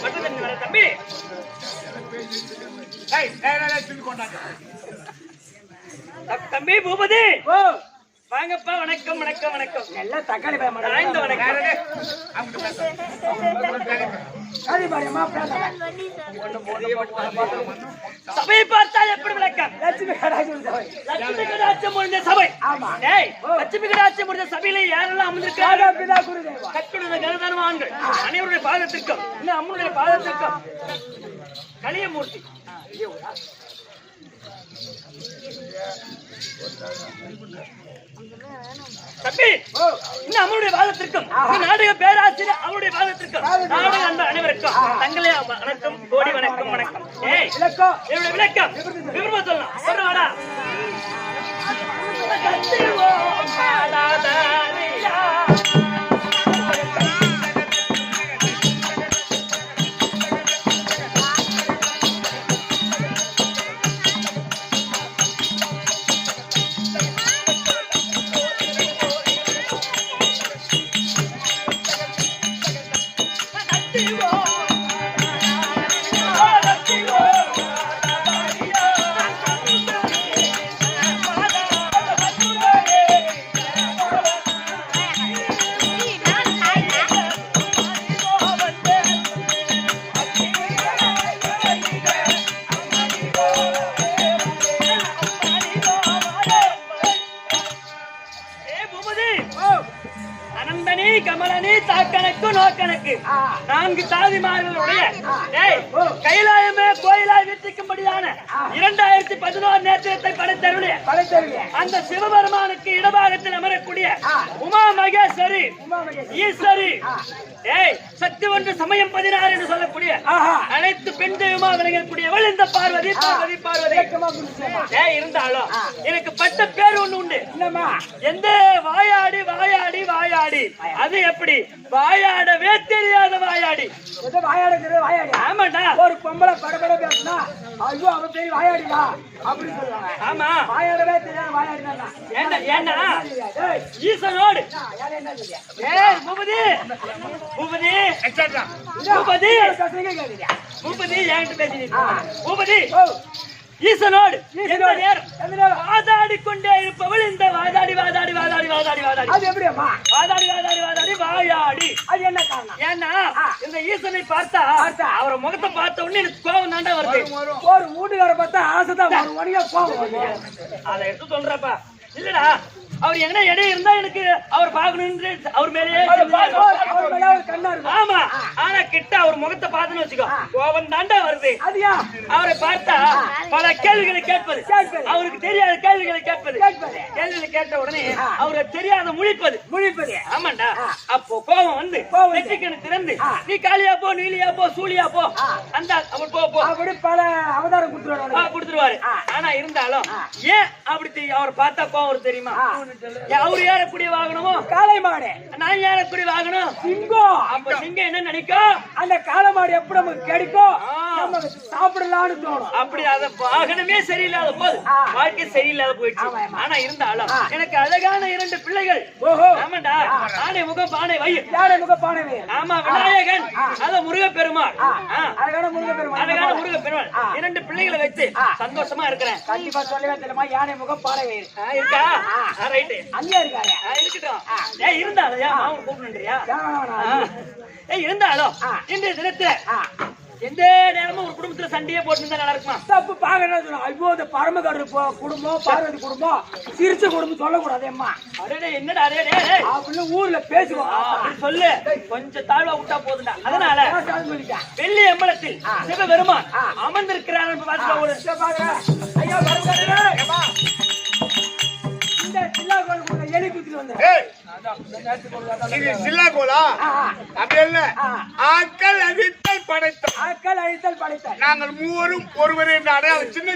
தம்பி தம்பி பூபதி வாங்கப்பா. வணக்கம் வணக்கம் வணக்கம். எல்லாம் தக்காளி வணக்கம். சபையை பார்த்தால் எப்படி விளக்கம்? லட்சுமி கடாட்சியம் முடிந்த சபை. லட்சுமி கடாட்சியம் முடிந்த சபையில யாரெல்லாம் அமர்ந்திருக்காங்க? கட்டுடைய கருதானவான்கள் அனைவருடைய பாதத்திற்கும் இன்னும் அம்மனுடைய பாதத்திற்கும் கலியமூர்த்தி தம்பி இன்னும் அம்மனுடைய பாதத்திற்கும் நாடக பேராசிரியர் அவருடைய பாதத்திற்கும் நாடக அன்பர் அனைவருக்கும் தங்களே வணக்கம், கோடி வணக்கம் வணக்கம். என்னுடைய விளக்கம் விவரமா சொல்லலாம். சொல்றாடா நான்கு சாதிமார்களுடைய கைலாயமே கோயிலாய் வீட்டிக்கும்படியான 2011 நேத்திரத்தை படைத்தருளிய அந்த சிவபெருமானுக்கு இடபாகத்தில் அமரக்கூடிய உமா மகேஸ்வரி ஈஸ்வரி சக்தி ஒன்று சமயம் 16 என்று சொல்லக்கூடிய அனைத்து பெண் தெய்வமா விளங்கக்கூடியவள் இந்த பார்வதி பார்வதி பார்வதி. இருந்தாலும் எனக்கு பட்ட பேர் ஒண்ணு உண்டு. எந்த வாயாடி வாயாடி வாயாடி அது எப்படி வாயாடவே தெரியாத வாயாடி. ஆமாண்டா ஒரு பொம்பளை படபட பேசினா ஐயோ அவ பேரு வாயாடிடா அப்படின்னு சொல்லுவாங்க. ஆமா வாயாடவே தெரியாத வாயாடினா ஏன்னா ஈசனோடு பூபதி பூபதி பூபதி பூபதி என்கிட்ட பேசினீங்க. பூபதி ஈசனோடு வாதாடி கொண்டே இருப்பவள் இந்த வாதாடி வாதாடி வாதாடி வாதாடி வாதாடி. அது எப்படி அம்மா வாதாடி வாதாடி வாதாடி வாயாடி. அது என்ன காரணம்? ஏன்னா இந்த ஈசனை பார்த்தா அவரை முகத்தை பார்த்த உடனே எனக்கு கோவம் தாண்டா வருது. ஒரு வீட்டுக்கார பார்த்தா ஆசைதான் ஒரு வணிக கோவம். அதை எடுத்து சொல்றப்பா இல்லடா அவர் எங்கன்னா இடையே இருந்தா எனக்கு அவர் பாக்கணும்னு அவர் மேலேயே. ஆமா ஆனா கிட்ட அவர் முகத்தை பார்த்துன்னு வச்சுக்கோ கோவம் தாண்டா வருது. அவரை பார்த்தா பல கேள்விகளை கேட்பது, அவருக்கு தெரியாத கேள்விகளை கேட்பது, கேள்விகளை கேட்ட உடனே அவரை தெரியாத முழிப்பது. ஆமாண்டா அப்போ கோவம் வந்து நெற்றிக்கணு திறந்து நீ காளியா போ நீலியா போ சூழியா போ அந்த அவர் போ அப்படி பல அவதாரம் கொடுத்துருவாரு. ஆனா இருந்தாலும் ஏன் அப்படி அவரை பார்த்தா கோவம் தெரியுமா? அவரு ஏறக்கூடிய வாகனமோ காளை மாடு, நான் ஏறக்கூடிய வாகனம் சிங்கம். அப்ப சிங்கம் என்ன நினைக்கும்? அந்த காளை மாடு எப்படி நமக்கு கிடைக்கும் நமக்கு சாப்பிடலாம்னு தோணும். அப்படி அத வாகனமே சரியில்லாத போது வாழ்க்கை சரியில்லாத போயிடுச்சு. ஆனா இருந்தாலும் எனக்கு அழகான 2 பிள்ளைகள். ஆமாண்டா ஆனை முகம் பானை வயிறு. யானை முகம் பானை வயிறு. ஆமா விநாயகன் அத முருகப்பெருமாள். அழகான முருகப்பெருமாள் 2 பிள்ளைகளை வச்சு சந்தோஷமா இருக்கிறேன். கண்டிப்பா சொல்லவே தெரியுமா யானை முகம் பானை வயிறு இருக்கா? ரைட்டு அங்கே இருக்காங்க. இருக்கட்டும். இருந்தாலும் மாவு கூப்பிடுறியா? இருந்தாலும் இன்றைய தினத்துல எந்த நேரமும் ஒரு குடும்பத்துல சண்டையே போட்டு நல்லா இருக்குமா? தப்பு பாக்கணும். ஐயோ இந்த பரமகரு குடும்பம் பார்வதி குடும்பம் சிரிச்ச குடும்பம் சொல்லக்கூடாது. அம்மா அடே என்னடா அப்படின்னு ஊர்ல பேசுவோம். சொல்லு கொஞ்சம் தாழ்வா விட்டா போதுடா. அதனால வெள்ளி அம்பலத்தில் சிவபெருமான் அமர்ந்திருக்கிறார். ஐயா ஆக்கள் அழித்தல் படைத்தார். நாங்கள் மூவரும் ஒருவரே சின்ன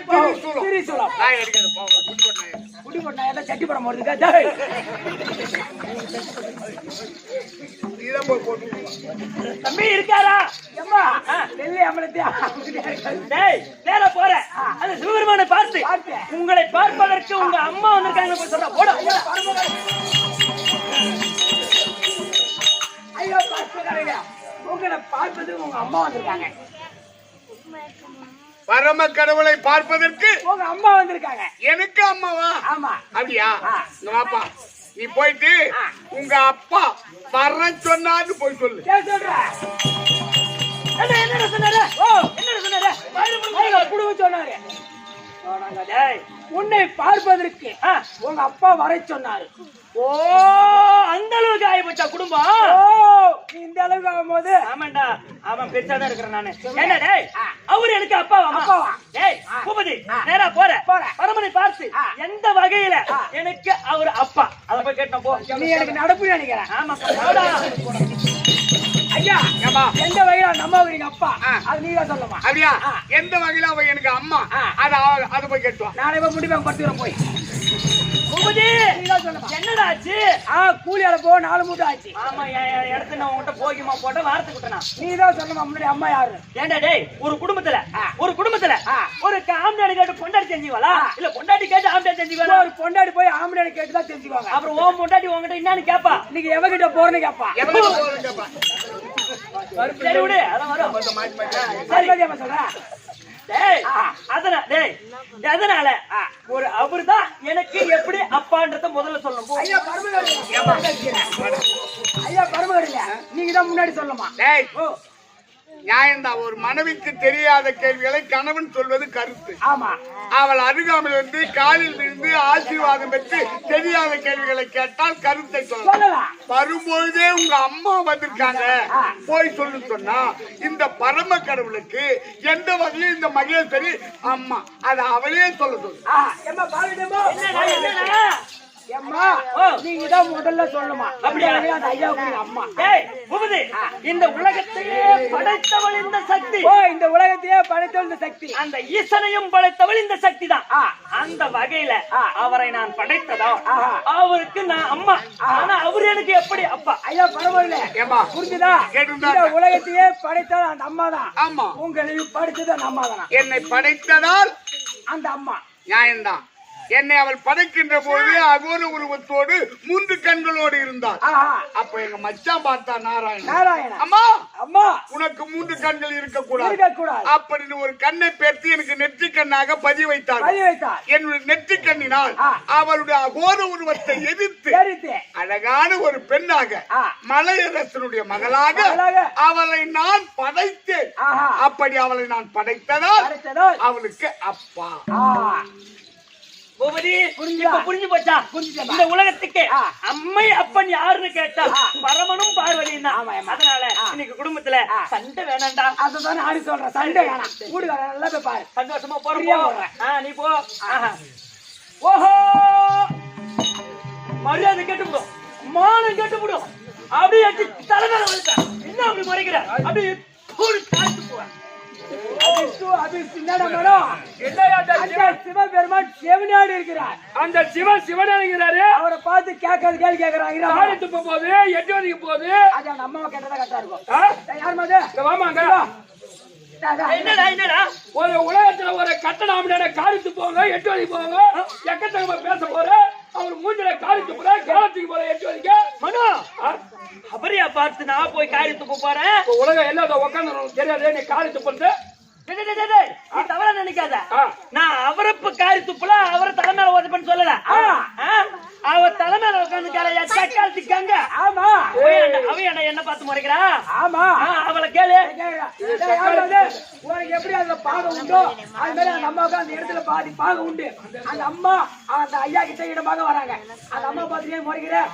சட்டி படம் போடுறதுக்கா தம்பி இருக்காரா? போற அந்த சிவபெருமானை பார்த்து உங்களை பார்ப்பதற்கு உங்க அம்மா வந்திருக்காங்க சொல்ற போட. ஐயோ உங்களை பார்ப்பதுக்கு உங்க அம்மா வந்திருக்காங்க. பரம கடவுளை பார்ப்பதற்கு உங்க அம்மா வந்திருக்காங்க. எனக்கு அம்மாவா? ஆமா. அப்படியா? இங்க வாப்பா, நீ போயிட்டு உங்க அப்பா வர சொன்னான்னு போய் சொல்லு. சொல்றேன். என்ன சொன்னாரு? என்ன சொன்னாரு? குடும்ப சொன்னாரு. உன்னை பார்ப்பதற்கு உங்க அப்பா வர சொன்னாரு. ஓ, அந்த அளவுக்கு ஆயிப்போச்சா குடும்பம்? இந்த அளவுக்கு ஆகும்போது ஆமாண்டா, அவன் பெருசாதான் இருக்கிறேன் நானு. என்ன டேய், அவரு எனக்கு அப்பாவா? டேய் பூபதி, நேரா போற பரமனை பார்த்து எந்த வகையில எனக்கு அவரு அப்பா, அத போய் கேட்டோம் போ. நீ எனக்கு நடப்பு நினைக்கிறேன். ஆமா ஐயா, எந்த வகையில நம்ம நீங்க அப்பா அது நீங்க சொல்லமா? அப்படியா? எந்த வகையில அவ எனக்கு அம்மா அது போய் கேட்டுவா. நானே போய் முடிவு படுத்துறேன் போய். பூபதி, என்னடா ஆச்சு? கூலி அள போ 4 மூட்டை ஆச்சு. ஆமா, இடத்துல நான் உன்கிட்ட போகிமா போட்ட வார்த்தை விட்டனா? நீ தான் சொல்லணும் முன்னாடி அம்மா யாரு? ஏண்டா டேய், ஒரு குடும்பத்துல ஒரு ஆம்பளை கேட்டு பொண்டாட்டி செஞ்சுவாளா, இல்ல பொண்டாட்டி கேட்டு ஆம்பளை செஞ்சுவாளா? ஒரு பொண்டாட்டி போய் ஆம்பளை கேட்டு தான் தெரிஞ்சுக்குவாங்க. அப்புறம் ஓ பொண்டாட்டி உங்ககிட்ட என்னன்னு கேப்பா? இன்னைக்கு எவகிட்ட போறேன்னு கேப்பா. சரி விடு, அதான் வரும். சரி அம்மா சொல்றேன். டேய், அதனால ஒரு அவர்தான் எனக்கு எப்படி அப்பான்றத முதல்ல சொல்லணும். ஐயா பரமகடல நீங்க தான் முன்னாடி சொல்லமா? நியாயம்தான். ஒரு மனைவிக்கு தெரியாத கேள்விகளை கணவன் சொல்வது கருத்து. ஆமா. அவள் அருகாமல் இருந்து காலில் விழுந்து ஆசீர்வாதம் பெற்று தெரியாத கேள்விகளை கேட்டால் கருத்தை சொல்லலாம். வரும்பொழுதே உங்க அம்மா வந்திருக்காங்க போய் சொல்லு சொன்னா இந்த பரம கடவுளுக்கு எந்த வகையும் இந்த மகேஸ்வரி அம்மா அது அவளே சொல்ல சொல்லு. நீங்க தான் முதல்ல சொல்லணுமா? அப்படியே அந்த ஐயாவுக்கு அம்மா. இந்த உலகத்தையே படைத்தவள் இந்த சக்தி. இந்த உலகத்தையே படைத்தவள் இந்த சக்தி. அந்த ஈசனையும் படைத்தவள் இந்த சக்தி தான். அந்த வகையில அவரை நான் படைத்ததா அவருக்கு நான் அம்மா. ஆனா அவரு எனக்கு எப்படி அப்பா? ஐயா பரவாயில்ல, புரிஞ்சுதா? இந்த உலகத்தையே படைத்தவள் அந்த அம்மா தான். ஆமா, உங்களையும் படைத்தது அந்த அம்மா தான். என்னை படைத்ததால் அந்த அம்மா. நியாயம்தான். என்னை அவள் படைக்கின்ற போது அகோர உருவத்தோடு 3 கண்களோடு இருந்தார். அப்ப எங்க மச்சான் பார்த்தா நாராயணன், அம்மா அம்மா உனக்கு 3 கண்கள் இருக்கக்கூடாது அப்படின்னு ஒரு கண்ணை பேர்த்து எனக்கு நெற்றி கண்ணாக பதிய வைத்தார். என்னுடைய நெற்றி கண்ணினால் அவளுடைய அகோர உருவத்தை எதிர்த்து அழகான ஒரு பெண்ணாக மலையரசனுடைய மகளாக அவளை நான் படைத்தேன். அப்படி அவளை நான் படைத்ததால் அவளுக்கு அப்பா. புரிஞ்சு போச்சா? இந்த உலகத்துக்கு அம்மை அப்பன் யாருன்னு கேட்டா பரமனும் பார்வதியும் தான். அதனால இன்னைக்கு குடும்பத்துல சண்டை வேணாண்டா. அதுதான் நானே சொல்றேன், சண்டை வேணாம். வீடுகார நல்லா போய் பாரு, சந்தோஷமா போறோம். நீ போ. ஓஹோ, மரியாதை கெட்டுவிடும், மானம் கெட்டுவிடும். அப்படியே தலைமையில வந்துட்டேன். என்ன அப்படி மறைக்கிற? அப்படியே போவேன். சிவபெருமான் சிவனாடி இருக்கிறார். அந்த சிவன் சிவனாடுகிறாரு. அவரை பார்த்து கேட்காது கேள்வி கேட்கறாங்க. ஆடி துப்ப போது 8 மணிக்கு போகுது. அது அந்த அம்மாவை கேட்டதா கரெக்டா இருக்கும். யார் மாதிரி வாமாங்க. என்னடா ஒரு உலகத்துல ஒரு கட்டணம் காரித்து போங்க 8 மணிக்கு போங்க. எக்கத்தகமா பேச போற அவர் மூஞ்சில காரித்து போற கேரத்துக்கு போற 8 மணிக்கு மனு அவரையா பார்த்து நான் போய் காரித்து போறேன். உலகம் எல்லாத்த உட்காந்து தெரியாது. நீ காரித்து போறது தவறா நினைக்காத. நான் அவரை காரி துப்புல அவரை தலைமையில உதப்பன்னு சொல்லல. அவர் தலைமையில உட்காந்துக்காங்க. ஆமா, அவ என்ன பார்த்து முறைக்கிறா? ஆமா, அவளை கேளு. உனக்கு எப்படி அந்த பாகம் உண்டோ அது மாதிரி அந்த அம்மாவுக்கு அந்த இடத்துல பாதி பாகம் உண்டு. அந்த அம்மா அந்த ஐயா கிட்ட இடமாக வராங்க. அந்த அம்மா பார்த்து முறைக்கிறேன்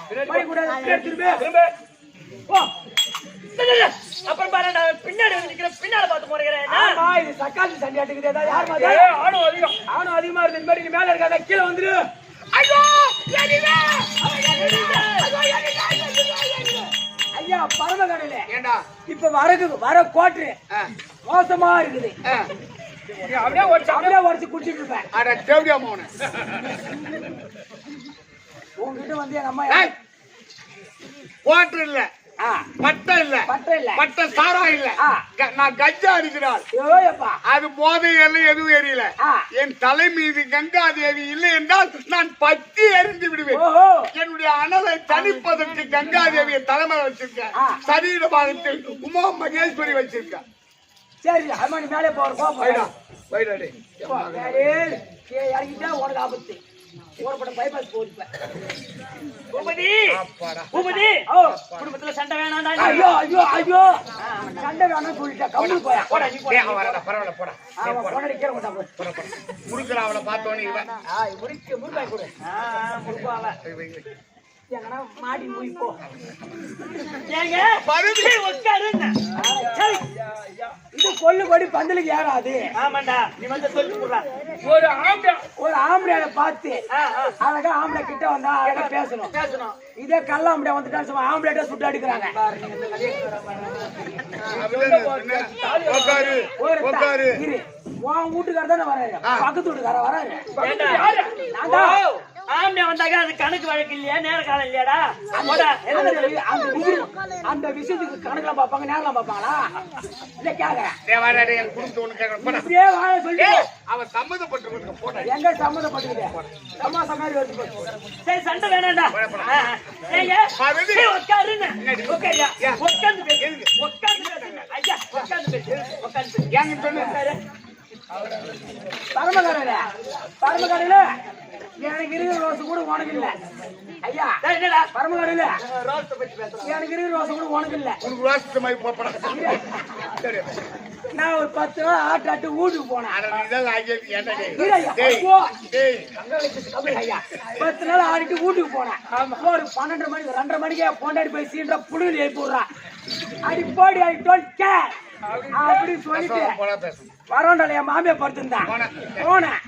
அப்புறம் பாரு, நான் பின்னாடி நிக்கிறேன், பின்னால பார்த்து முறைக்கிறேன். இது சக்காத்து சண்டையாட்டுக்குது. ஆணும் அதிகமா இருக்கு. இந்த மாதிரி மேல இருக்காங்க, கீழே வந்துரு. ஐயா பரமகடல இப்ப வர கோட்டு மோசமா இருக்குது. அப்படியே உடச்சு குடிச்சிட்டு இருப்பேன். உங்ககிட்ட வந்து எங்க அம்மா கோட்டு இல்ல பட்டை இல்ல பட்டை இல்ல. பட்டை சாரா இல்ல நான் கஞ்சா அடிக்கிறாள். ஐயோப்பா. அது போதை எல்லாம் எதுவும் எரியல. என் தலை மீது கங்காதேவி இல்லை என்றால் நான் பத்தி எரிந்து விடுவேன். ஓஹோ. என்னுடைய அனலை தணிப்பதற்கு கங்காதேவியை தலைமை வச்சிருக்கேன். சரீர பாகத்தில் உமா மகேஸ்வரி வச்சிருக்கேன். சரி அம்மாடி மேலே போறோம். இறங்கிட்டா உனக்கு ஆபத்து. ஓரப்பட்ட பைபாஸ் போயிருப்பேன். பூபதி பூபதி குடும்பத்துல சண்டை வேணாண்டா. ஐயோ ஐயோ ஐயோ சண்டை வேணாம் சொல்லிட்டா கம்மி போயா. போடா பரவாயில்ல போடா. போனடி கேட்க மாட்டான். முறுக்குறா அவளை பார்த்தோன்னே இவன் முருகாய் கொடு. முருகாவ எங்கன்னா மாடி முடிப்போ. ஏங்க உட்காருங்க. இது கொல்லுபடி பந்தலுக்கு ஏறாது. ஆமாண்டா நீ வந்து சொல்லி போடுறா. ஒரு ஆம்பளைய பார்த்து அழகா ஆம்பளை கிட்ட வந்தா அழகா பேசணும். இதே கல்ல ஆம்பளை வந்துட்டா ஆம்பளைட்ட சுட்டு அடிக்கிறாங்க. உன் வீட்டுக்கார தானே வராரு, பக்கத்து வீட்டுக்கார வராரு. ஆம்பளை வந்தாங்க அது கணக்கு வழக்கு இல்லையா, நேர காலம் இல்லையாடா? அந்த விஷயத்துக்கு கணக்கெல்லாம் பாப்பாங்க, நேரம் பாப்பாங்களா? இல்ல கேக்குறேன். இப்படியே வாழ சொல்லி அவன் சம்மதப்பட்டு போட எங்க சம்மதப்பட்டுக்கிட்டே சமாசம் மாதிரி வருது. சரி சண்டை வேணாண்டா. ஏங்க உட்காருங்க. உட்காரியா உட்காந்து பேசு. உட்காந்து பேசுங்க ஐயா. உட்காந்து பேசு. உட்காந்து ஏங்க சொன்ன பரமகடையில எனக்கு இருக்கிற ரோசு கூட உனக்கு இல்ல ஐயா. என்னடா பரமகடையில ரோஸ்ட் பத்தி பேசுறேன். எனக்கு இருக்கிற ரோசு கூட உனக்கு இல்ல. உனக்கு ரோஸ்ட் மாதிரி போப்படா. நான் ஒரு 10 நாள் ஆட்டாட்டு வீட்டுக்கு போனேன். 10 நாள் ஆடிட்டு வீட்டுக்கு போனேன். ஒரு 12 மணிக்கு 2:30 மணிக்கு பொண்டாடி போய் சீன்ற புழுவில் எழுப்பி விடுறான். அடி போடி ஐ டோன்ட் கேர் அப்படி சொல்லிட்டு பரவாயில்ல என் மாமியா படுத்திருந்தான். போனேன்.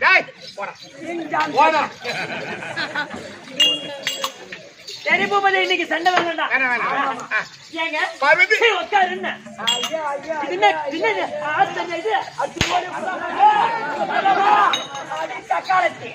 சரி பூபதி இன்னைக்கு சண்டை வேணாண்டா. ஏங்க உட்காருங்க. தக்காளத்தி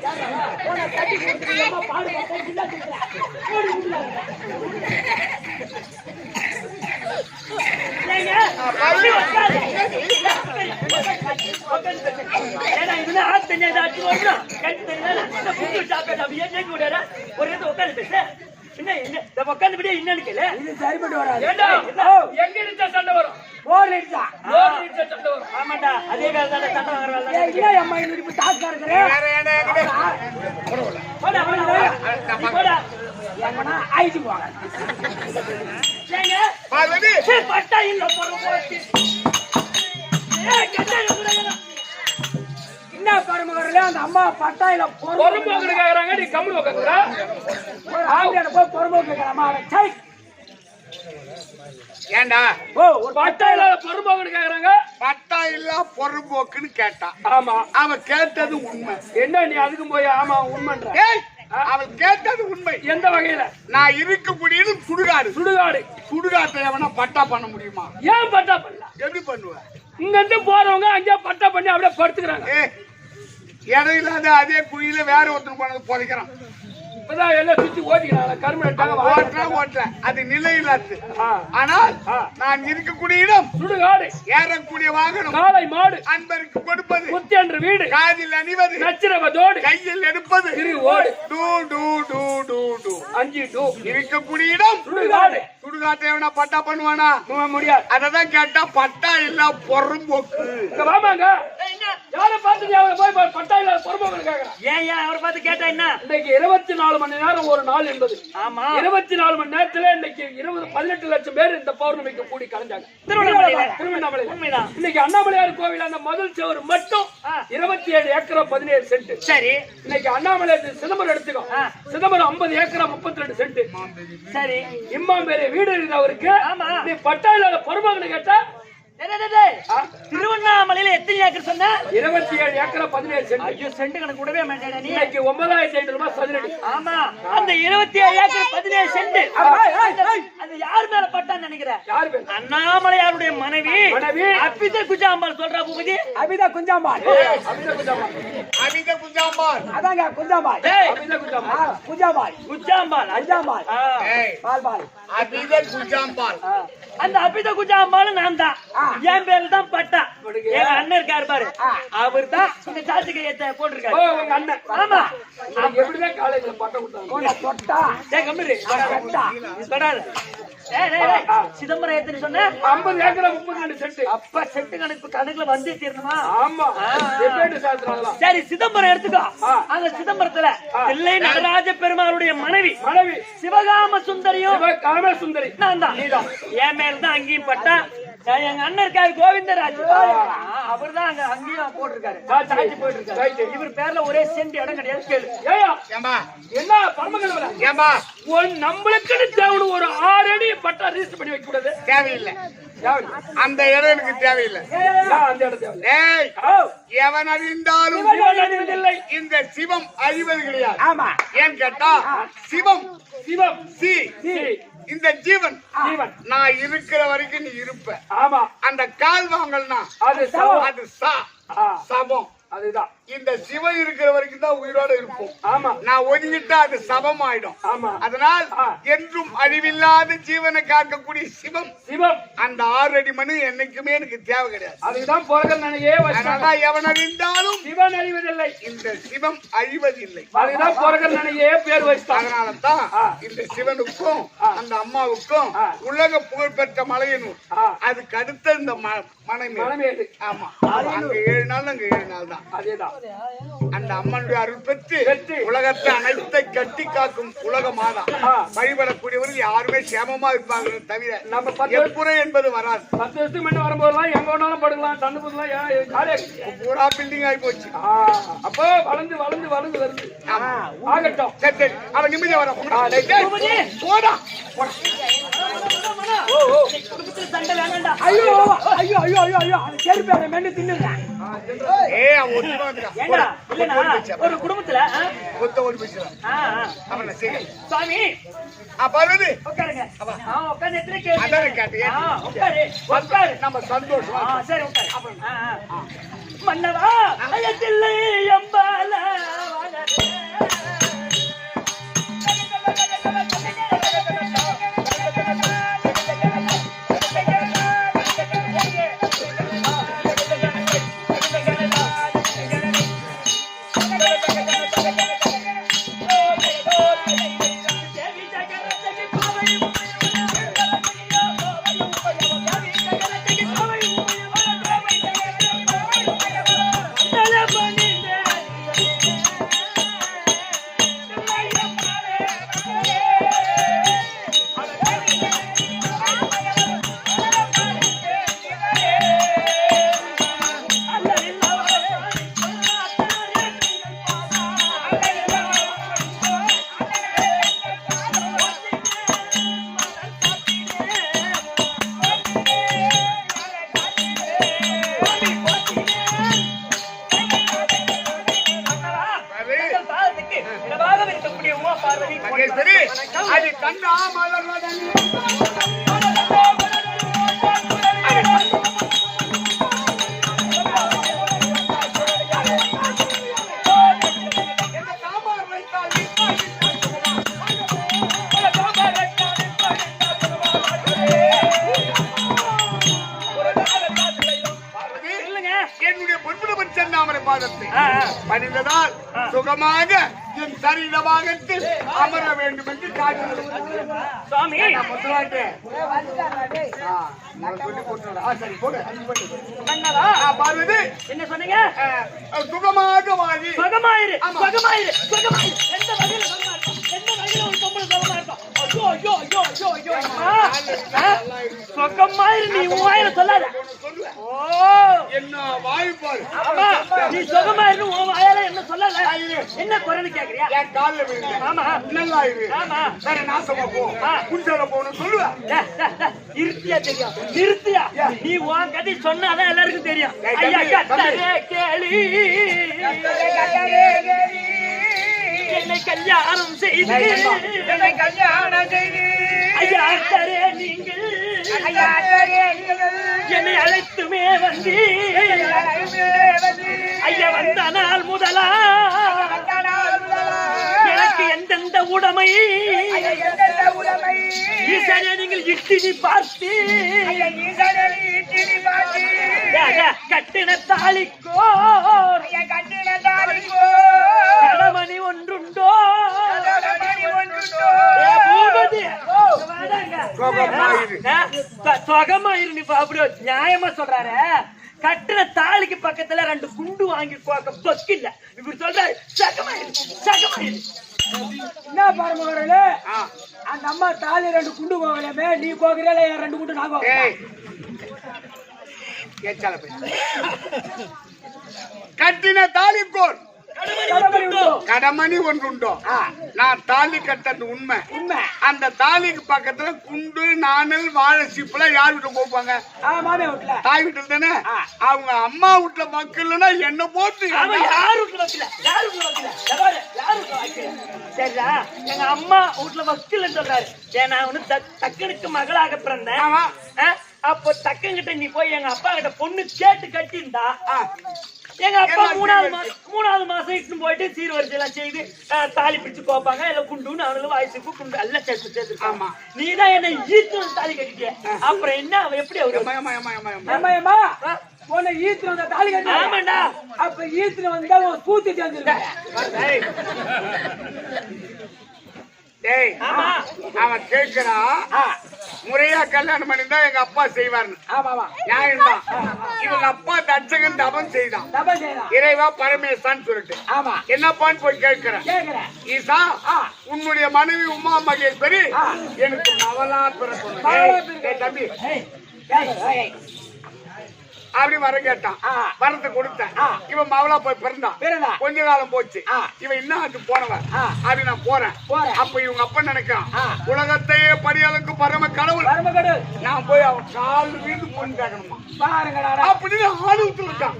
சரிப்பட்டு வராது. எங்க இருந்தா சண்டை வரும்? போர் அடிச்சா சண்டை வரும். ஆமாண்டா அதே வேலை தானே சண்டை வாங்குற அம்மா இப்ப தாக்கா இருக்கிறேன். ஆயிட்டு போங்க. பட்டா இல்ல என்ன பரமகரில அந்த அம்மா பட்டாயில பொறுப்போக்கு கேக்குறாங்க. நீ கம்மி உட்காந்துடா. போய் பொறுப்போக்கு கேட்கலாமா? ஏண்டா ஒரு பட்டா இல்லாத பொறுப்போக்குன்னு கேக்குறாங்க. பட்டா இல்ல பொறுப்போக்குன்னு கேட்டான். ஆமா அவன் கேட்டது உண்மை. என்ன நீ அதுக்கும் போய் ஆமா உண்மைன்ற? அவன் கேட்டது உண்மை. எந்த வகையில? நான் இருக்கக்கூடியது சுடுகாடு. சுடுகாட்டை எவனா பட்டா பண்ண முடியுமா? ஏன் பட்டா பண்ணலாம்? எப்படி பண்ணுவ? இங்க இருந்து போறவங்க அங்கே பட்டா பண்ணி அப்படியே படுத்துக்கிறாங்க. இடம் இல்லாத அதே குழியில வேற ஒருத்தர் போனது புதைக்கிறான். இப்பதான் எல்லாம் சுத்தி ஓட்டிக்கிறாங்க. கரும அது நிலை இல்லாது. ஆனால் நான் இருக்கக்கூடிய இடம் சுடுகாடு. ஏறக்கூடிய வாகனம் காளை மாடு. அன்பருக்கு கொடுப்பது குத்தி என்ற வீடு. காதில் அணிவது நச்சிரவதோடு. கையில் எடுப்பது திருவோடு. டூ டூ டூ டூ டூ 5 டூ. இருக்கக்கூடிய இடம் சுடுகாடு. சுடுகாட்டை எவனா பட்டா பண்ணுவானா? முடியாது. அததான் கேட்டா பட்டா இல்ல பொறும்போக்கு. வாமாங்க யாரை பார்த்து அவரை போய் பட்டா இல்ல பொறும்போக்கு கேட்கறான். ஏன் அவரை பார்த்து கேட்டா என்ன? இன்னைக்கு 24 மணி நேரம் ஒரு நாள் என்பது. ஆமா 24 மணி நேரத்துல இன்னைக்கு 18 லட்சம் பேர் இந்த பௌர்ணமிக்கு கூடி கலந்தாங்க. திருவண்ணாமலையில இன்னைக்கு அண்ணாமலையார் கோவில் அந்த முதல் செவரு மட்டும் 27 ஏக்கரா 17 சென்ட். சரி இன்னைக்கு அண்ணாமலை சிதம்பரம் எடுத்துக்கோ. சிதம்பரம் 50 ஏக்கரா 32 சென்ட். சரி இம்மாம்பேரிய வீடு இருக்குது அவருக்கு. நீ பட்டா இல்லாத பொறுப்பாங்கன்னு கேட்டா திருவண்ணாமலையில எத்தனை ஏக்கர் சொன்ன? 27 ஏக்கரா 17 சென்ட். ஐயோ சென்ட் கணக்கு கூடவே மாட்டேன். இன்னைக்கு 9500 ரூபாய் சதுரடி. ஆமா அந்த 27 ஏக்கர் 17 சென்ட் அது யார் மேல பட்டான்னு நினைக்கிறேன்? யாரு பேர்? அண்ணாமலையாருடைய மனைவி மனைவி அபித குஞ்சாம்பாள் சொல்றா பூபதி. அபிதா குஞ்சாம்பாள். அபிதா குஞ்சாம்பாள். அபித குஞ்சாம்பாள். அதாங்க குஞ்சாம்பாள். அபிதா குஞ்சாம்பாள். குஞ்சாம்பாள். குஞ்சாம்பாள். குஞ்சாம்பாள். ஏய் பால் பால். அபித குஞ்சாம்பாள். அந்த அபித குஞ்சாம்பாள் நான் தான். என் பேர்ல தான் பட்டா. எங்க அண்ணன் இருக்காரு பாரு, அவர் தான் இந்த சாட்சி கையத்தை போட்டிருக்காரு. ஓ உங்க அண்ணன். ஆமா. எப்படிதான் காலேஜ்ல பட்ட கொடுத்தாங்க? தொட்டா. டேய் கம்பீர் தொட்டா. தொடாத. சிதம்பரம் எத்தனை சொன்ன? 50 ஏக்கர் 32 சென்ட். அப்ப செட்டு கணக்கு கணக்குல வந்து தீரணுமா? ஆமா. செப்பேட் சாஸ்திரம்லாம். சரி சிதம்பரம் எடுத்துக்கோ. அந்த சிதம்பரத்துல தில்லை நடராஜ பெருமாளுடைய மனைவி சிவகாம சுந்தரியும் சிவகாம சுந்தரி நான் தான். என் மேல தான் அங்கேயும் பட்டா. எங்க அண்ணன் இருக்காரு கோவிந்தராஜ், அவர் தான் அங்க அங்கேயும் போட்டிருக்காரு. சாட்சி போயிட்டு இருக்காரு. இவர் பேர்ல ஒரே சென்ட் இடம் கிடையாது. கேளு. ஏம்பா என்ன பரமகடவுள? ஏம்பா நம்மளுக்குன்னு தேவனு ஒரு 6 அடி பட்டா ரிஜிஸ்டர் பண்ணி வைக்க கூடாது. தேவையில்லை. அந்த இடம் எனக்கு தேவையில்லை. அந்த இடம் தேவை. ஏய் எவன் அறிந்தாலும் இல்லை. இந்த சிவம் அழிவது கிடையாது. ஆமா. ஏன் கேட்டா சிவம் சிவம் சி சி இந்த ஜீவன் ஜீவன் நான் இருக்கிற வரைக்கும் நீ இருப்ப. ஆமா. அந்த கால் வாங்கல்னா அது சவம். அது சபம். அதுதான். இந்த சிவம் இருக்கிற வரைக்கும் தான் உயிரோட இருப்போம். ஆமா. நான் ஒதுங்கிட்டா அது சபம் ஆயிடும். ஆமா. அதனால் என்றும் அழிவில்லாத ஜீவனை காக்கக்கூடிய சிவம் சிவம் அந்த 6 அடி மணி என்னைக்குமே எனக்கு தேவை கிடையாது. அதுதான் போறகள் நினையே அதனால எவன் அறிந்தாலும் சிவன் அழிவதில்லை. இந்த சிவம் அழிவதில்லை. அதுதான் போறகள் நினையே பேர் வச்சிட்டாங்க. அதனாலதான் இந்த சிவனுக்கும் அந்த அம்மாவுக்கும் உலக புகழ்பெற்ற மலையனூர், அதுக்கு அடுத்த இந்த மனைமேடு. ஆமா. அங்க 7 நாள், அங்க 7 நாள் தான். அதேதான். அந்த அம்மனுடைய அருள் பெற்று உலகத்தை அனைத்தை கட்டி காக்கும் உலக மாதா வழிபடக்கூடியவர்கள் யாருமே சேமமா இருப்பாங்க தவிர நம்ம எப்புறை என்பது வராது. 10 வருஷத்துக்கு முன்ன வரும்போதெல்லாம் எங்க வேணாலும் படுக்கலாம். தண்ணு புதுலாம் பூரா பில்டிங் ஆகி போச்சு. அப்போ வளர்ந்து வளர்ந்து வளர்ந்து வருது. ஆகட்டும். சரி சரி அவன் நிம்மதியா வர போடா. சண்டை வேண்டாம். ஐயோ ஐயோ ஐயோ ஐயோ ஐயோ அது செருப்பு மென்னு தின்னுறேன். ஒரு குடும்பத்துல சுவாமி பார்வதி உட்காருங்க. உட்கார்ந்து எத்தனை கேள்வி உட்காரு. நம்ம சந்தோஷம். சரி உட்காரு. மன்னவா அயத்தில்லை அம்பால அது கண்ணா மலர்வதன் என்னுடைய பொன்புடன் சென்னாமரை பாதத்தை பணிந்ததால் சுகமாக என் சரீரமாகத்தில் அமர வேண்டும் என்று காட்டுகிறது. சுவாமி பார்வதி என்ன சொன்னீங்க? சுகமாக வாழி. சுகமாயிரு சுகமாயிரு சுகமாயிரு. எந்த வகையில சுகமா இருக்கும்? எந்த வகையில ஒரு பொம்பளை சுகமா இருக்கும்? ஐயோ ஐயோ ஐயோ ஐயோ ஐயோ சுகமாயிரு. நீ உன் வாயில சொல்லாத. ஓ என்ன வாய் பாரு. ஆமா நீ சுகமாயிரு உன் வாயால என்ன சொல்லாத. என்ன குறைன்னு கேக்குறியா? என் கால்ல விழுந்து. ஆமா நல்லா இரு. ஆமா வேற நாசமா போ. குடிசால போகணும் சொல்லுவ. நிறுத்தியா தெரியும்? நிறுத்தியா? நீ உன் கதை சொன்னாதான் எல்லாருக்கும் தெரியும். ஐயா கத்தரே கேளி என்னை கல்யாணம் செய்து ஐயா டாக்டரே நீங்கள் என்னை அழைத்துமே வந்து ஐயா வந்த நாள் முதலா எனக்கு எந்தெந்த உடைமை ஈசனே நீங்கள் இட்டினி பார்த்து கட்டின தாலிக்கோ கடமணி ஒன்றுண்டோ சொகமாயிரு அப்படி நியாயமா சொல்றாரு. கட்டுற தாலிக்கு பக்கத்துல 2 குண்டு வாங்கி பொக்கு இல்ல இப்படி சொல்றாரு. சகமாயிரு என்ன பாருங்க அந்த அம்மா தாலி 2 குண்டு போகலாமே, நீ போகிறே 2 குண்டு நான் கட்டின தாலி கோர் கடமணி ஒன்றுண்டோ. நான் தாலி கட்டது உண்மை. அந்த தாலிக்கு பக்கத்துல குண்டு நாணல் வாழை சீப்புல யார் வீட்டுல போப்பாங்க? தாய் வீட்டுல தானே. அவங்க அம்மா வீட்டுல மக்கள்னா என்ன போட்டு சரிடா. எங்க அம்மா வீட்டுல வக்கீல் சொல்றாரு. ஏன்னா தக்கனுக்கு மகளாக பிறந்தேன். அப்போ தக்கங்கிட்ட நீ போய் எங்க அப்பா கிட்ட பொண்ணு கேட்டு கட்டியிருந்தா எங்க அப்பா 3வது மாசம் இட்டுன்னு போயிட்டு சீர்வரிசை எல்லாம் செய்து தாலி பிடிச்சு கோப்பாங்க. எல்லாம் குண்டு நானும் வாய்ஸுக்கு குண்டு எல்லாம் சேர்த்து. ஆமா, நீதான் என்ன ஈத்து தாலி கட்டிட்டிய. அப்புறம் என்ன அவன் எப்படி ஈத்துல தாலி கட்டி? ஆமாண்டா. அப்ப ஈத்துல வந்தா பூத்தி சேர்ந்துருக்க. அவன் கேட்கிறா முறையா கல்யாணம் பண்ணிருந்தா எங்க அப்பா செய்வார்னு. நியாயம் தான். இவங்க அப்பா தட்சகன் தபம் செய்தான். இறைவா பரமேசான்னு சொல்லிட்டு என்னப்பான்னு போய் கேட்கிறேன். ஈசா, உன்னுடைய மனைவி உமா மகேஸ்வரி எனக்கு மவளா பிறக்கணும் தம்பி அப்படி வர கேட்டான். வரத்தை கொடுத்தேன். இவன் மவளா போய் பிறந்தான். கொஞ்ச காலம் போச்சு. இவன் இன்னும் அது போனவன். அப்படி நான் போறேன். அப்ப இவங்க அப்பா நினைக்கிறான், உலகத்தையே படியாளுக்கு பரம கடவுள், நான் போய் அவன் கால் வீடு பொண்ணு கேட்கணுமா அப்படின்னு ஆணுத்துல இருக்கான்.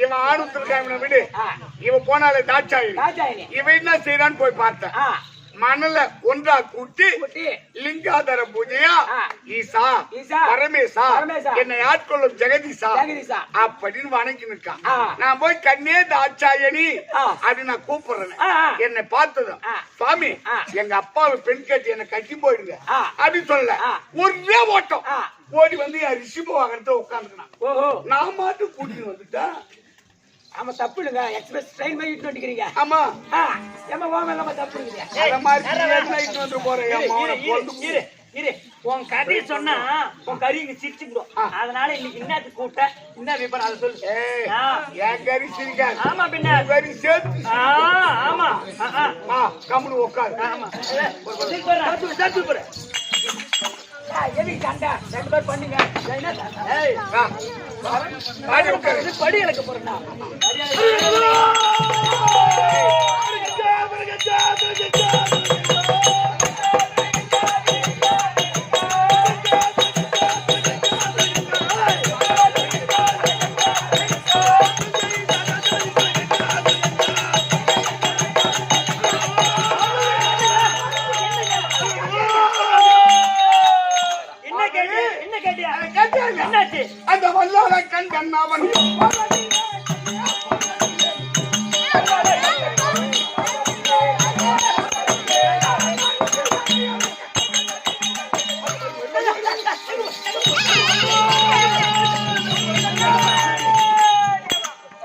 இவன் ஆணுத்துல இருக்கான். இவனை விடு. இவன் போனாலே தாட்சாயி. இவன் என்ன செய்யறான்னு போய் பார்த்தேன். மணல ஒன்றா கூட்டி லிங்காதர பூஜையா ஈசா பரமேசா என்னை ஆட்கொள்ளும் ஜெகதீசா அப்படின்னு வணங்கி நிற்கான். நான் போய் கண்ணே தாட்சாயணி அப்படி நான் கூப்பிடுறேன். என்னை பார்த்ததும் சுவாமி எங்க அப்பாவை பெண் கட்டி என்னை கட்டி போயிடுங்க அப்படின்னு சொல்ல ஒரே ஓட்டம் ஓடி வந்து என் ரிஷிபு வாங்கறத உட்காந்துருக்கான். நான் மாட்டு கூட்டிட்டு வந்துட்டேன். ஆமா தப்புடுங்க. எக்ஸ்பிரஸ் ட்ரெயின் மாதிரி இட்டு வந்துக்கிறீங்க. ஆமா ஏமா வாங்க நம்ம தப்புடுங்க. அத மாதிரி வந்து போறேன். இரு உன் கதையை சொன்னா உன் கறி இங்க சிரிச்சுக்கிடும். அதனால இன்னைக்கு என்னது கூட்ட என்ன விபரம் அதை சொல்லு. என் கறி சிரிக்காது. ஆமா பின்ன கறி சேர்த்து. ஆமா கம்முனு உட்காரு. ஆமா சத்து போற எது சண்டை 2 பேர் பண்ணுங்க. படி இழக்க போறா. அந்த வல்லார கண் கண்ணாவன்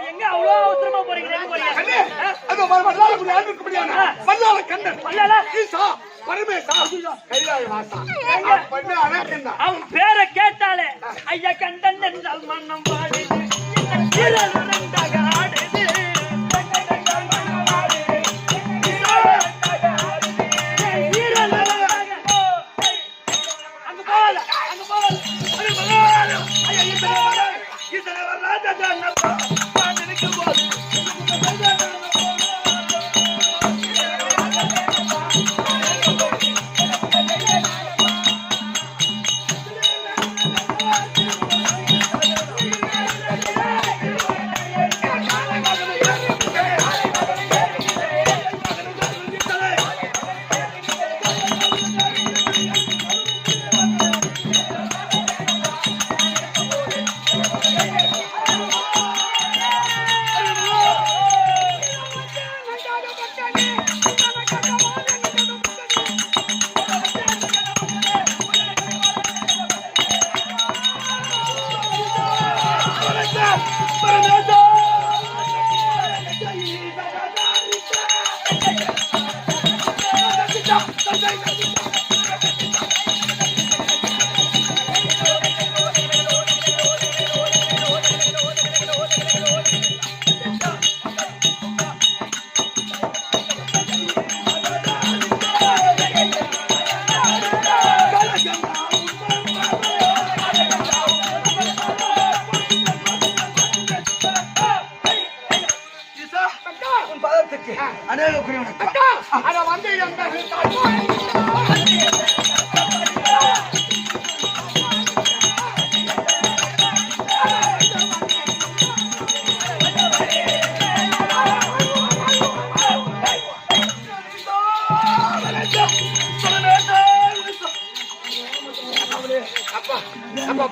எங்க அவ்வளோ அவசரமா போறீங்க? வல்லார கண்ணன் பரமேசா கைலாய வாசா அவன் பேரை கேட்டாலே ஐயா கண்டன் என்றால் மன்னம் பாடுது. அங்க போகல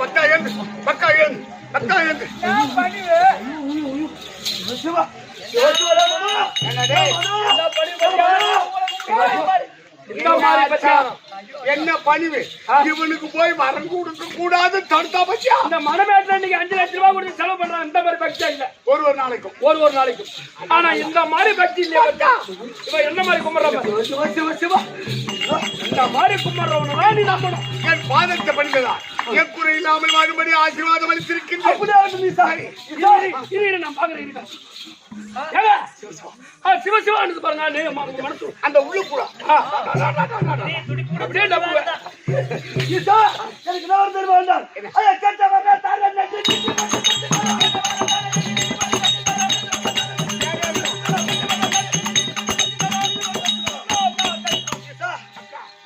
பக்கா ஏந்து பக்கா ஏந்து பக்கா ஏந்து என்ன பணிவு இவனுக்கு போய் வரம் கொடுக்க கூடாது தடுத்தா பச்சியா இந்த மனமேட்டில் இன்னைக்கு 5 லட்சம் ரூபாய் கொடுத்து செலவு பண்றான். இந்த மாதிரி பக்தி இல்ல ஒரு நாளைக்கும் ஒரு நாளைக்கும். ஆனா இந்த மாதிரி பக்தி இல்லையா பச்சா? இவன் என்ன மாதிரி கும்பிடுறான்? இந்த மாதிரி கும்பிடுறவனா நீ நம்பணும். என் பாதத்தை பண்ணிதான் என் குறை இல்லாமல் வாழும்படி ஆசீர்வாதம் அளித்திருக்கின்றேன். நான் பாக்குறேன் சிவசிவான்னு பாருங்க மனசு அந்த உள்ளு கூட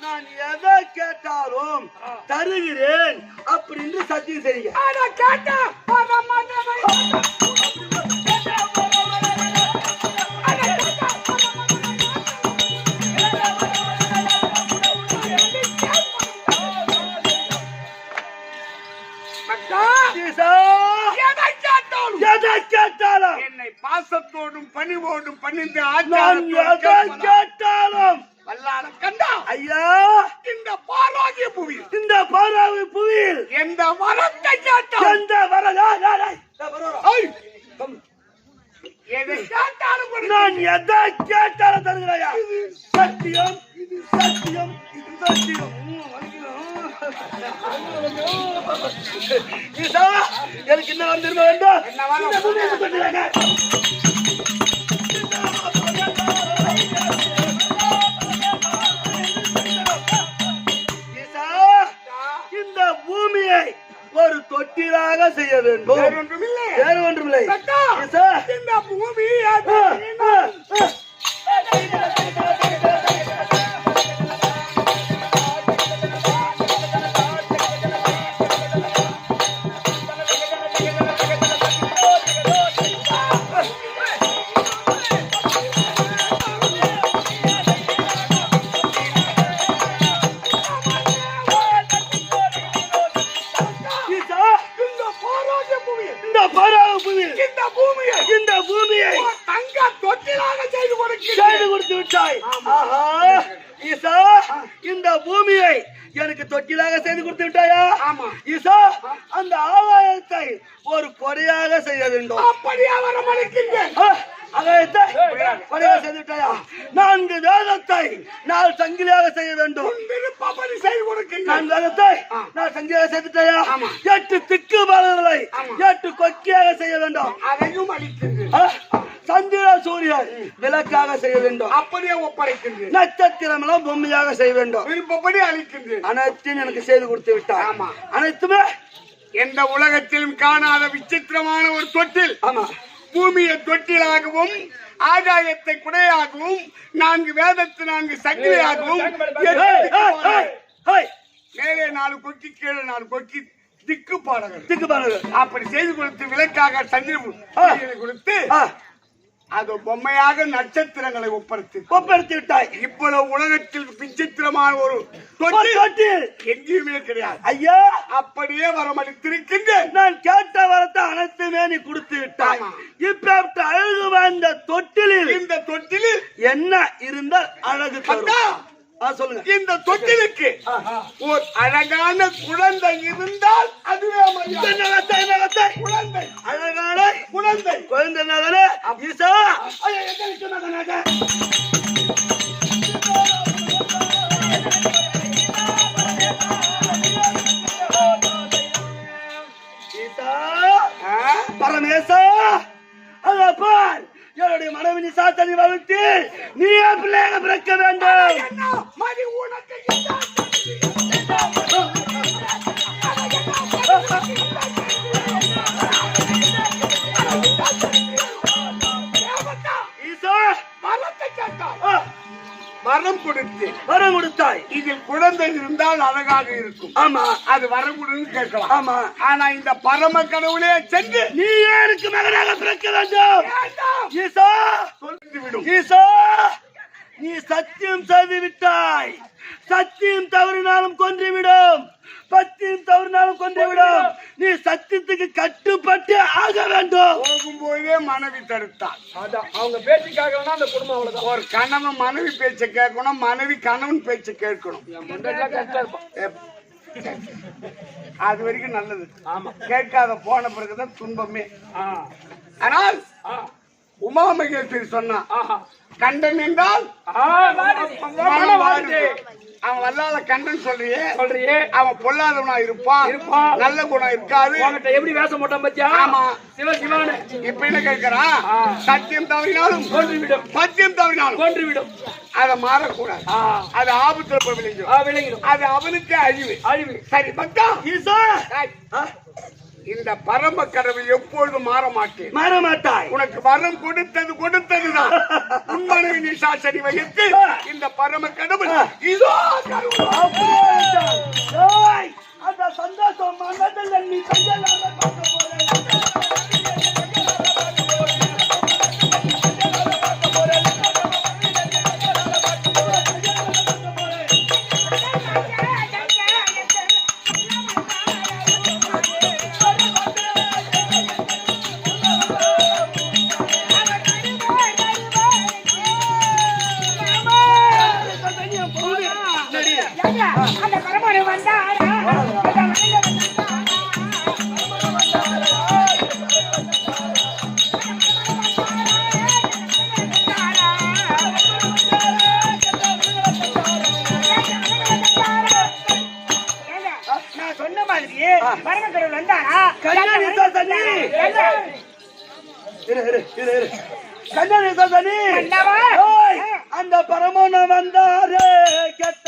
நான் எதை கேட்டாலும் தருகிறேன் அப்படின்னு சத்தியம் செய்யுங்க. என்னை பாசத்தோடும் பணிவோடும் பணிந்து கேட்டாலும் வல்லாள கண்டா ஐயா இந்த பாராகிய புவியில் எந்த வரத்தை கேட்டாலும் எந்த வரதா எதை கேட்டாலும் நான் எதை கேட்டாலும் தருகிறாயா? சத்தியம் சத்தியம் சத்தியம். எனக்கு என்ன வந்திருக்க வேண்டும்? இந்த பூமியை ஒரு தொட்டிலாக செய்ய வேண்டும். வேறு ஒன்றுமில்லை. இந்த பூமி இந்த பூமியை தங்க தொட்டிலாக செய்து கொடுத்து விட்டாய். ஈசா இந்த பூமியை எனக்கு தொட்டிலாக செய்து கொடுத்து விட்டாயா? ஆமா. ஈசா அந்த ஆகாயத்தை ஒரு கொடையாக செய்ய வேண்டும். அப்படியே வரமளிக்கின்றேன். ஆகாயத்தை கொடையாக செய்து விட்டாயா? 4 வேதத்தை 4 சங்கிலியாக செய்ய வேண்டும். விருப்பப்படி செய்து கொடுக்கின்றேன். 4 வேதத்தை 4 சங்கிலியாக செய்துட்டாயா? 8 திக்கு பாலர்களை 8 கொக்கியாக செய்ய வேண்டும். அதையும் அளிக்கின்றேன். சந்திர சூரியன் விளக்காக செய்ய வேண்டும். அப்படியே ஒப்படைக்கின்றேன். நட்சத்திரம் எல்லாம் பொம்மையாக செய்ய வேண்டும். விருப்பப்படி அளிக்கின்றேன். அனைத்தையும் எனக்கு செய்து கொடுத்து விட்டார். ஆமா. அனைத்துமே எந்த உலகத்திலும் காணாத விசித்திரமான ஒரு தொட்டில். ஆமா. பூமியை தொட்டிலாகவும் ஆகாயத்தை குடையாகவும் 4 வேதத்தை 4 சங்கிலியாகவும் மேலே 4 கொக்கி கீழே 4 கொக்கி திக்கு பாடகர் அப்படி செய்து கொடுத்து விளக்காக சந்திர கொடுத்து அது பொம்மையாக நட்சத்திரங்களை ஒப்படைத்து விட்டாய். இப்பொழுது உலகத்தில் விசித்திரமான ஒரு தொட்டில் எங்கேயுமே கிடையாது. ஐயா அப்படியே வரமளித்திருக்கின்றேன். நான் கேட்ட வரத்தை அனைத்துமே நீ கொடுத்து விட்டாய். இப்ப அழகு வாழ்ந்த தொட்டிலில் இந்த தொட்டிலில் என்ன இருந்தால் அழகு சொல்லுங்க. இந்த தொட்டிலுக்கு ஒரு அழகான குழந்தை இருந்தால் அதுவே குழந்தை அழகான குழந்தை குழந்தை ஈசா பரமேசா பார் என்னுடைய மனைவி சாத்தனை வகுத்து நீ பிள்ளைங்க பிறக்க வேண்டும். வரம் கொடுத்தாய். இதில் குழந்தை இருந்தால் அழகாக இருக்கும். ஆமா, அது வரம் கொடுன்னு கேட்கலாம். ஆமா, ஆனா இந்த பரம கடவுளே சென்று நீ யாருக்கு மகனாக பிறக்க வேண்டும்? ஈசா சொல்லிட்டு விடும். ஈசா நீ சத்தியம் செய்து விட்டாய். சத்தியம் தவறினாலும் கொன்றுவிடும். பத்தியும் தவறினாலும் கொண்டு விடும். நீ சத்தியத்துக்கு கட்டுப்பட்டு ஆக வேண்டும். போகும்போதே மனைவி தடுத்தாள். அதான் அவங்க பேச்சுக்காக அந்த குடும்பம் அவ்வளவுதான். ஒரு கணவன் மனைவி பேச்சை கேட்கணும், மனைவி கணவன் பேச்சை கேட்கணும். அது வரைக்கும் நல்லது. ஆமா, கேட்காத போன பிறகுதான் துன்பமே. ஆனால் உமா மகேஸ்வரி சொன்னா, கண்டன் என்றால் அவன் வல்லாத கண்டன் சொல்றியே, அவன் பொல்லாதவனா இருப்பான், நல்ல குணம் இருக்காது. எப்படி வேஷம் போட்டான் பத்தியா? ஆமா, சிவசிவானு இப்ப என்ன கேட்கிறான்? சத்தியம் தவறினாலும் கொன்றுவிடும், சத்தியம் தவறினாலும் கொன்றுவிடும். அதை மாறக்கூடாது. அது ஆபத்துல போய் விளைஞ்சிடும். அது அவனுக்கு அழிவு. சரி பக்தா, இந்த பரம கடவுள் எப்பொழுதும் மாற மாட்டாய். உனக்கு வரம் கொடுத்ததுதான். உண்மனைவி நிசாசனி வகித்து இந்த பரம கடவுள் இதோ அந்த சந்தோஷம் மனதில் நீ கையலாக பார்க்க அந்த பரமோன வந்தாரே கெட்ட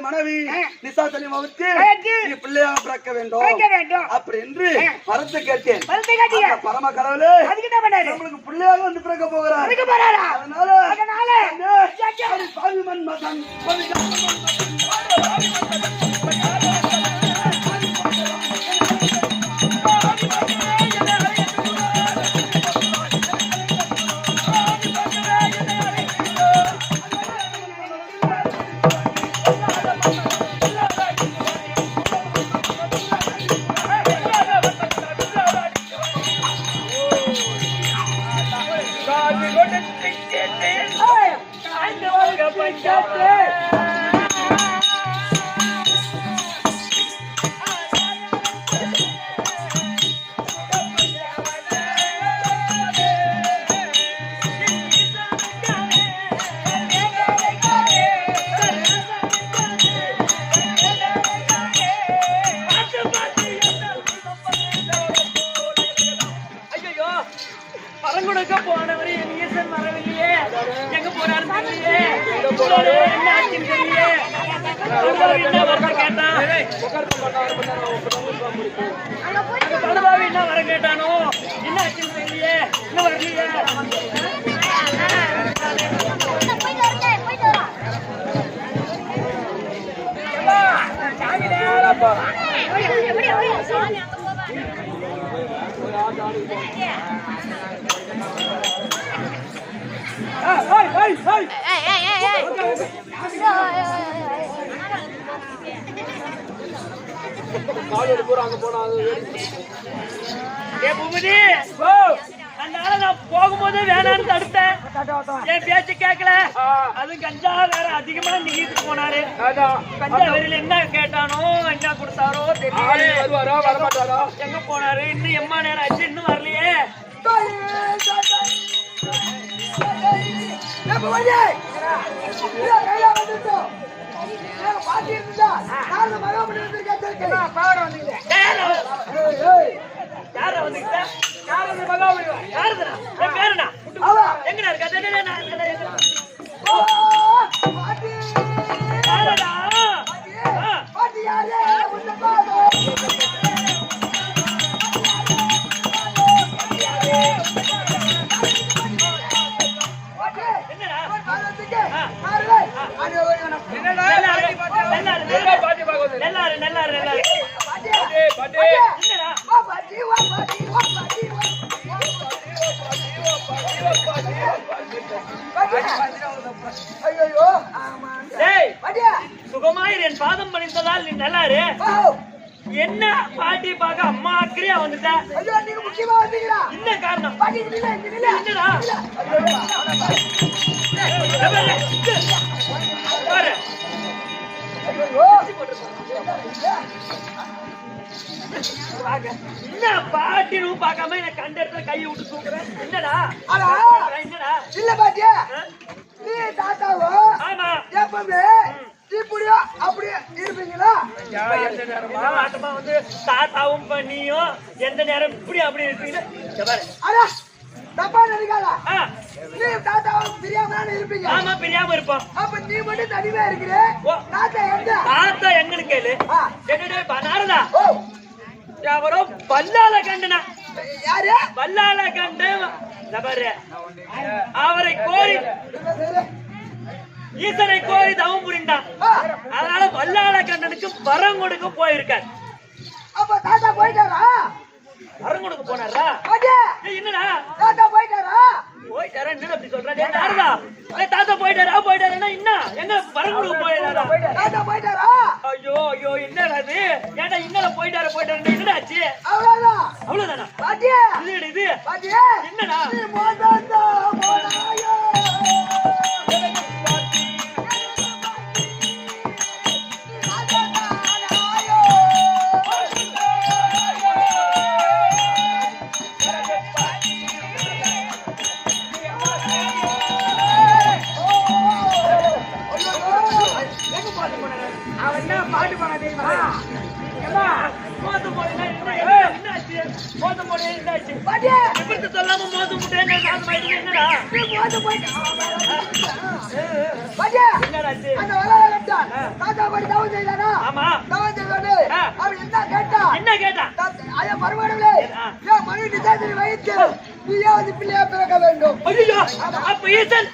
மனைவி நிசாசனி பிள்ளையாக பிறக்க வேண்டும் அப்படி என்று மரத்தை கேட்டேன். பரம கடவுளே நம்மளுக்கு பிள்ளையாக வந்து பிறக்க போகிறார். அதனால சாமிமன் மகன் போனவரு ஈசன் வரவில்லையே, எங்க போறாரு என்ன ஆச்சுன்னு தெரியலையே. என்ன வர கேட்டான், என்ன வர கேட்டானோ, என்ன ஆச்சுன்னு தெரியலையே, இன்னும் வரலையே. நான் போகும்போது வேணான்னு தடுத்தேன், என் பேச்சு கேட்கல. அது கஞ்சா வேற அதிகமா நீட்டு போனாரு. கஞ்சா வெறியில என்ன கேட்டானோ என்ன கொடுத்தாரோ தெரியல. எங்க போனாரு, இன்னும் எம்மா நேரம் ஆச்சு, இன்னும் வரலையே. எங்க நல்லா இரு, நல்லா இரு. பாட்டி ஏய், பாட்டி. என்னடா? வா பாட்டி வா பாட்டி வா பாட்டி வா ஐயோ ஆமா டேய், பாட்டி சுகமாயிரு, என் பாதம் பணிந்ததால் நீ நல்லா இரு. என்ன பாட்டி பார்க்க அம்மா அக்கறையா வந்துட்ட? ஐயோ நீங்க முக்கியமா வந்தீங்களா என்ன காரணம்? பாட்டி நில்ல நில்ல என்னடா? பாரு. என்ன பாட்டின்னு பார்க்காம என்ன கண்ட இடத்துல கையை விட்டு தூக்குறேன். என்னடா? என்னடா? இல்ல பாட்டி நீ தாத்தாவோ ஆமா. எப்பவுமே இப்படியோ அப்படியே இருப்பீங்களா ஆட்டமா வந்து தாத்தாவும் நீயும் எந்த நேரம் இப்படி அப்படி இருப்பீங்க. இங்க பாரு. அடா தப்பா நினைக்காத ஆ, நீ தாத்தாவும் தெரியாம இருப்பீங்க ஆமா, பிரியாம இருப்போம். அப்ப நீ மட்டும் தனியா இருக்கிற ஓ. தாத்தா எங்க தாத்தா எங்கன்னு கேளு. ஆ. என்னடே நாரதா, ஓ அவரோ பல்லால கண்டனா, யாரு பல்லால கண்டு இங்க பாரு. அவரை கோரி ஈசனை கோரி தவம் புரிந்தான். ஆ, அதனால வல்லாள கண்டனுக்கு வரம் கொடுக்க போயிருக்கார். அப்ப தாத்தா போயிட்டாரா வரம் கொடுக்க போனாரா? பாட்டி ஏய், என்னடா தாத்தா போயிட்டாரா போயிட்டாரா? என்ன அப்படி சொல்ற? டேய் நாரதா, ஏய் தாத்தா போயிட்டாருன்னா என்ன? எங்க வரம் கொடுக்க போயிடாரா? தாத்தா போயிட்டாரா ஐயோ ஐயோ, என்னடா இது? ஏன்டா இன்னல போயிட்டாரு என்னடா ஆச்சு? அவ்வளவுதான் அவ்வளவுதானா? பாட்டி இது பாட்டி என்னடா? நீ மோதாதா மோதாயோ அவன் என்ன பாட்டு பாட தெரியுமா ஏம்மா, மோசம் போடுனா என்ன ஆச்சு? மோசம் போடு என்ன ஆச்சு? பாட்டி இப்படி சொல்லாம மோசம் போட்டேன்னு சாந்தமாயிடுச்சு. என்னடா? நீ மோத போயிட்டா பாட்டி என்னடா ஆச்சு? அந்த வளையல கட்டான் தாத்தா போய் தவம் செய்தானா ஆமா. தவம் செய்தோடு ஆ. அவன் என்ன கேட்டான் என்ன கேட்டா? ஐயா மறுபடியே ஏன் மனு நிசாதிரி வைத்து நீயே வந்து பிள்ளையா பிறக்க வேண்டும் ஐயோ, அப்ப ஈசன்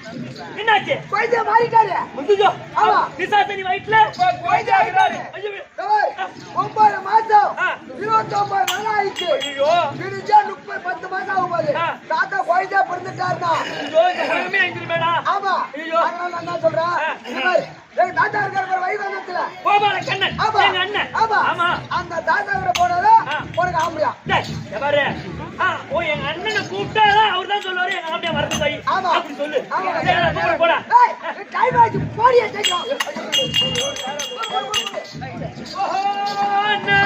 என்னாச்சு? வைத்திய மாறிட்டாரு ஐயோ, ஆமா. பிசாசனி வயிற்றுல வைத்திய ஆகிட்டாரு ஐயோ, 9 மாசம் ஆ. 29 நாள் ஆயிடுச்சு ஐயோ, விடிஞ்சா 10 மாசம் ஆகும் போது ஆ. தாத்தா குழந்தையா பிறந்துட்டாருனா ஐயோ, இந்த உலகமே அழிஞ்சிருமேடா. ஆமா ஐயோ. அதனால நான் என்ன சொல்றேன் ஆ. இந்த மாதிரி, எங்க தாத்தா இருக்கிற வைகுந்தத்துல கோபால கண்ணன் ஆமா எங்க அண்ணன். ஆமா ஆமா. அந்த தாத்தா கூட போனாலும் ஆ. உனக்கு ஆம்படியா டேய், இங்க பாரு. ஓ, எங்க அண்ணனை கூப்பிட்டாதான் அவர்தான் சொல்லுவாரு எங்க அப்படியே வரது போய் ஆமா. அப்படி சொல்லு. ஆமா. சரி, நான் கூப்பிட போடா. ஏய் டைம் ஆயிடுச்சு போடியே சீக்கிரம் ஓஹோ, அண்ணா.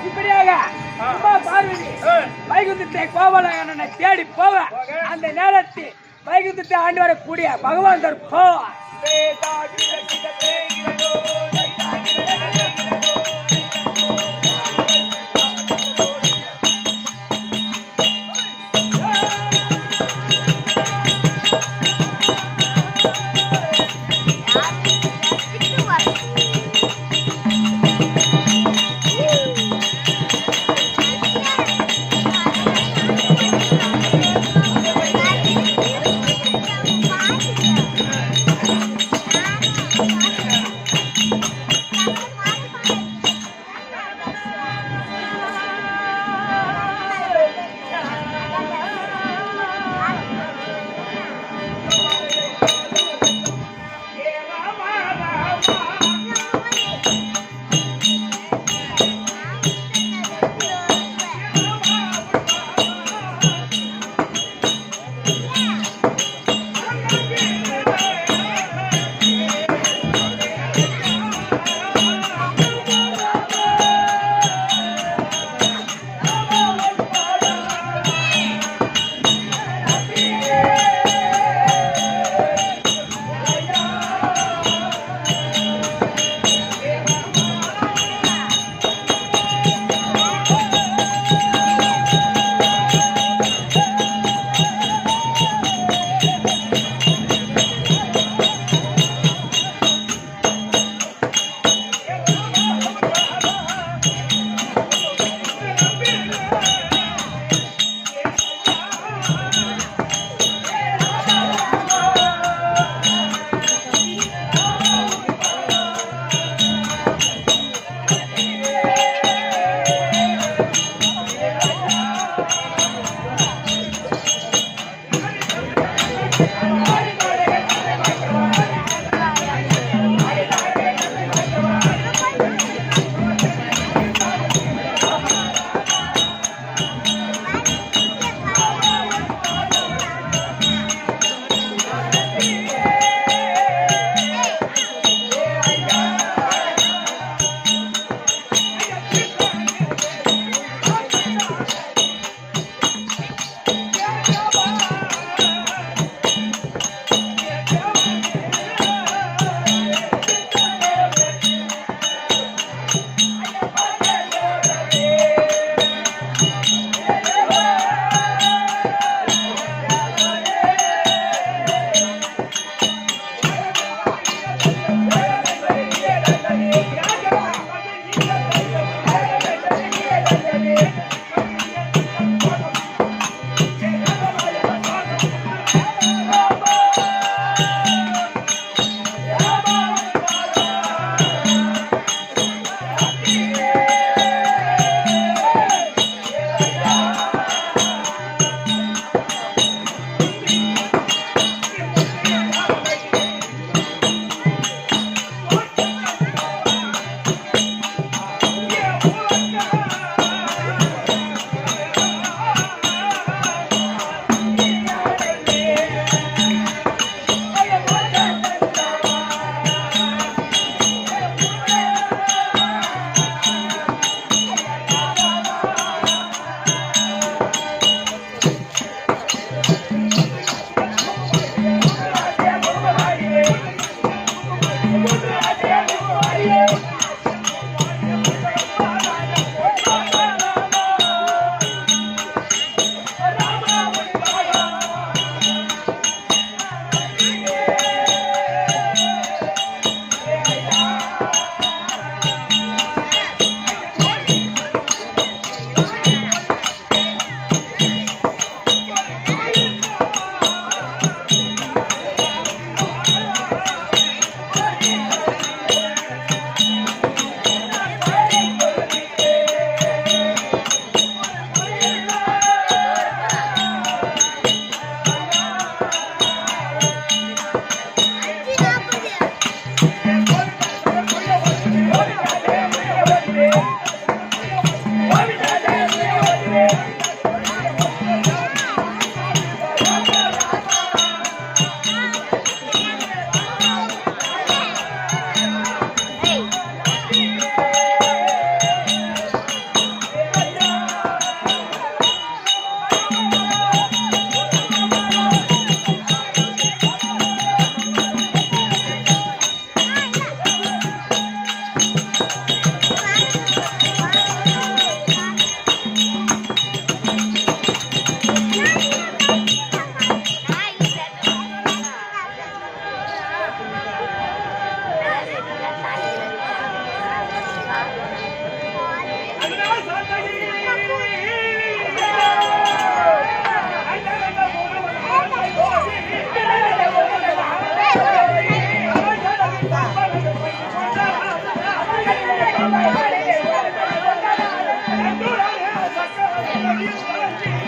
இப்படியாக அம்மா பார்வதி வைகுந்தத்தை கோபாலகண்ணனை தேடி போவ அந்த நேரத்தில் வைகுந்தத்தை ஆண்டு வரக்கூடிய பகவான் தற்போ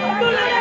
துணை